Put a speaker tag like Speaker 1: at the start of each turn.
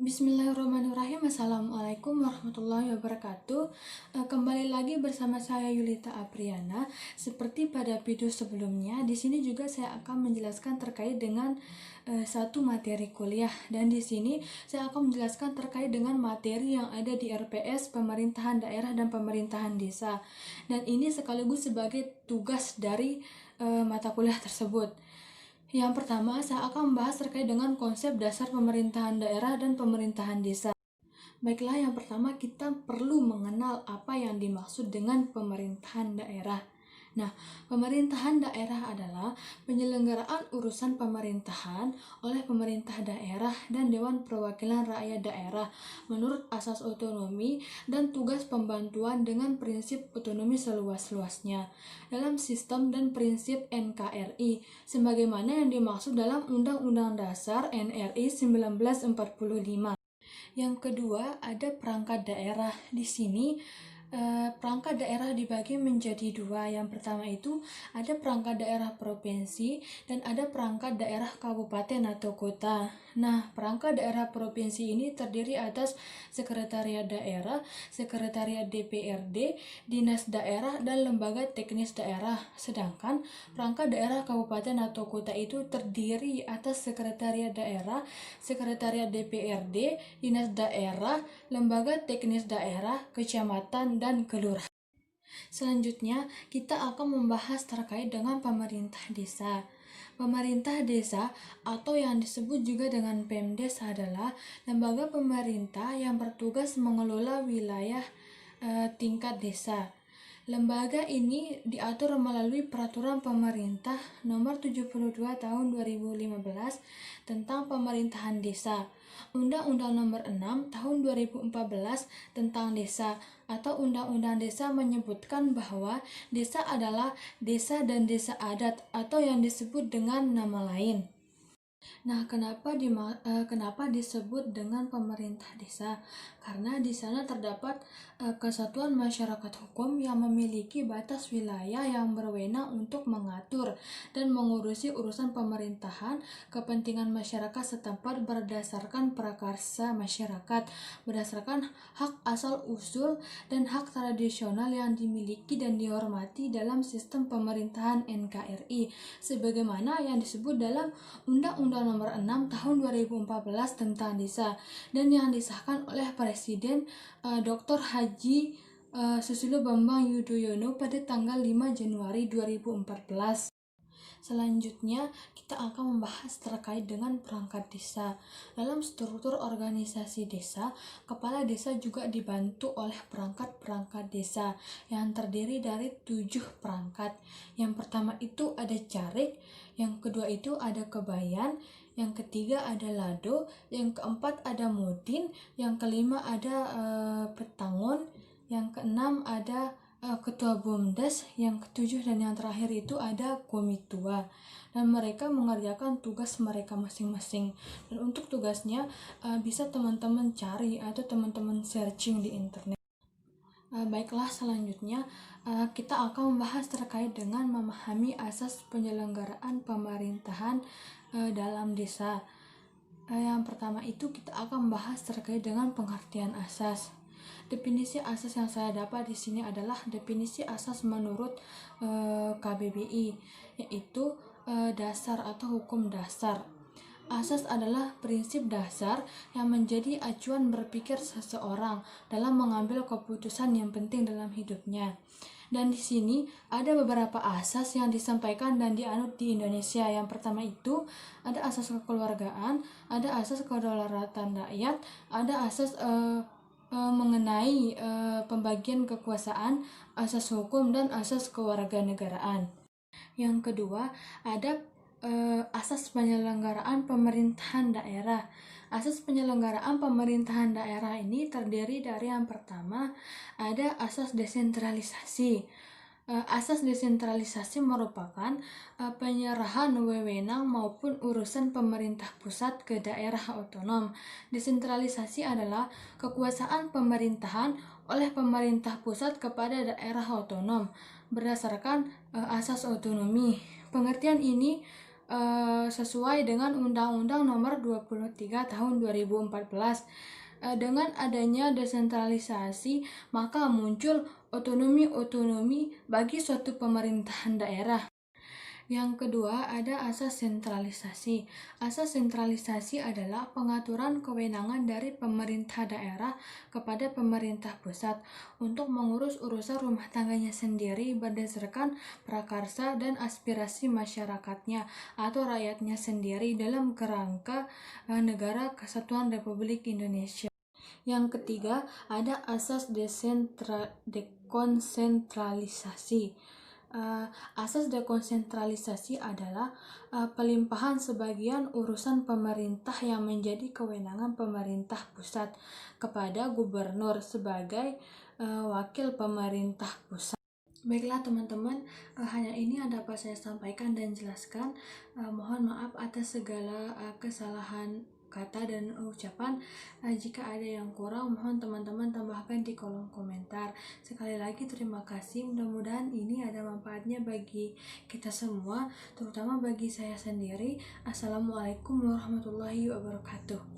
Speaker 1: Bismillahirrahmanirrahim. Assalamualaikum warahmatullahi wabarakatuh. Kembali lagi bersama saya Yulita Apriana. Seperti pada video sebelumnya, di sini juga saya akan menjelaskan terkait dengan satu materi kuliah, dan di sini saya akan menjelaskan terkait dengan materi yang ada di RPS Pemerintahan Daerah dan Pemerintahan Desa. Dan ini sekaligus sebagai tugas dari mata kuliah tersebut. Yang pertama, saya akan membahas terkait dengan konsep dasar pemerintahan daerah dan pemerintahan desa. Baiklah, yang pertama kita perlu mengenal apa yang dimaksud dengan pemerintahan daerah. Nah, pemerintahan daerah adalah penyelenggaraan urusan pemerintahan oleh pemerintah daerah dan Dewan Perwakilan Rakyat Daerah menurut asas otonomi dan tugas pembantuan dengan prinsip otonomi seluas-luasnya dalam sistem dan prinsip NKRI sebagaimana yang dimaksud dalam Undang-Undang Dasar NRI 1945. Yang kedua, ada perangkat daerah. Di sini perangkat daerah dibagi menjadi dua. Yang pertama itu ada perangkat daerah provinsi dan ada perangkat daerah kabupaten atau kota. Nah, perangkat daerah provinsi ini terdiri atas sekretariat daerah, sekretariat DPRD, dinas daerah, dan lembaga teknis daerah. Sedangkan perangkat daerah kabupaten atau kota itu terdiri atas sekretariat daerah, sekretariat DPRD, dinas daerah, lembaga teknis daerah, kecamatan, dan kelurahan. Selanjutnya, kita akan membahas terkait dengan pemerintah desa. Pemerintah desa atau yang disebut juga dengan Pemdes adalah lembaga pemerintah yang bertugas mengelola wilayah tingkat desa. Lembaga ini diatur melalui Peraturan Pemerintah Nomor 72 Tahun 2015 tentang Pemerintahan Desa, Undang-Undang Nomor 6 Tahun 2014 tentang Desa, atau Undang-Undang Desa menyebutkan bahwa desa adalah desa dan desa adat atau yang disebut dengan nama lain. Nah, kenapa disebut dengan pemerintah desa? Karena di sana terdapat kesatuan masyarakat hukum yang memiliki batas wilayah yang berwenang untuk mengatur dan mengurusi urusan pemerintahan kepentingan masyarakat setempat berdasarkan prakarsa masyarakat, berdasarkan hak asal usul dan hak tradisional yang dimiliki dan dihormati dalam sistem pemerintahan NKRI, sebagaimana yang disebut dalam Undang-Undang Nomor 6 Tahun 2014 tentang Desa dan yang disahkan oleh Presiden Dr. Haji Susilo Bambang Yudhoyono pada tanggal 5 Januari 2014. Selanjutnya, kita akan membahas terkait dengan perangkat desa. Dalam struktur organisasi desa, kepala desa juga dibantu oleh perangkat-perangkat desa yang terdiri dari 7 perangkat. Yang pertama itu ada carik, yang kedua itu ada kebayan, yang ketiga ada lado, yang keempat ada mudin, yang kelima ada petangon, yang keenam ada ketua BUMDes, yang ketujuh dan yang terakhir itu ada komitua, dan mereka mengerjakan tugas mereka masing-masing. Dan untuk tugasnya bisa teman-teman cari atau teman-teman searching di internet. Baiklah, selanjutnya kita akan membahas terkait dengan memahami asas penyelenggaraan pemerintahan dalam desa. Yang pertama itu kita akan membahas terkait dengan pengertian asas. Definisi asas yang saya dapat di sini adalah definisi asas menurut KBBI, yaitu dasar atau hukum dasar. Asas adalah prinsip dasar yang menjadi acuan berpikir seseorang dalam mengambil keputusan yang penting dalam hidupnya. Dan di sini ada beberapa asas yang disampaikan dan dianut di Indonesia. Yang pertama itu ada asas kekeluargaan, ada asas kedaulatan rakyat, ada asas mengenai pembagian kekuasaan, asas hukum, dan asas kewarganegaraan. Yang kedua, ada asas penyelenggaraan pemerintahan daerah. Asas penyelenggaraan pemerintahan daerah ini terdiri dari yang pertama, ada asas desentralisasi. Asas desentralisasi merupakan penyerahan wewenang maupun urusan pemerintah pusat ke daerah otonom. Desentralisasi adalah kekuasaan pemerintahan oleh pemerintah pusat kepada daerah otonom berdasarkan asas otonomi. Pengertian ini sesuai dengan Undang-Undang Nomor 23 Tahun 2014. Dengan adanya desentralisasi, maka muncul otonomi-otonomi bagi suatu pemerintahan daerah. Yang kedua, ada asas sentralisasi. Asas sentralisasi adalah pengaturan kewenangan dari pemerintah daerah kepada pemerintah pusat untuk mengurus urusan rumah tangganya sendiri berdasarkan prakarsa dan aspirasi masyarakatnya atau rakyatnya sendiri dalam kerangka negara kesatuan Republik Indonesia. Yang ketiga, ada asas dekonsentralisasi. Asas dekonsentralisasi adalah pelimpahan sebagian urusan pemerintah yang menjadi kewenangan pemerintah pusat kepada gubernur sebagai wakil pemerintah pusat. Baiklah teman-teman, hanya ini yang dapat saya sampaikan dan jelaskan. Mohon maaf atas segala kesalahan kata dan ucapan. Jika ada yang kurang, mohon teman-teman tambahkan di kolom komentar. Sekali lagi terima kasih, mudah-mudahan ini ada manfaatnya bagi kita semua, terutama bagi saya sendiri. Assalamualaikum warahmatullahi wabarakatuh.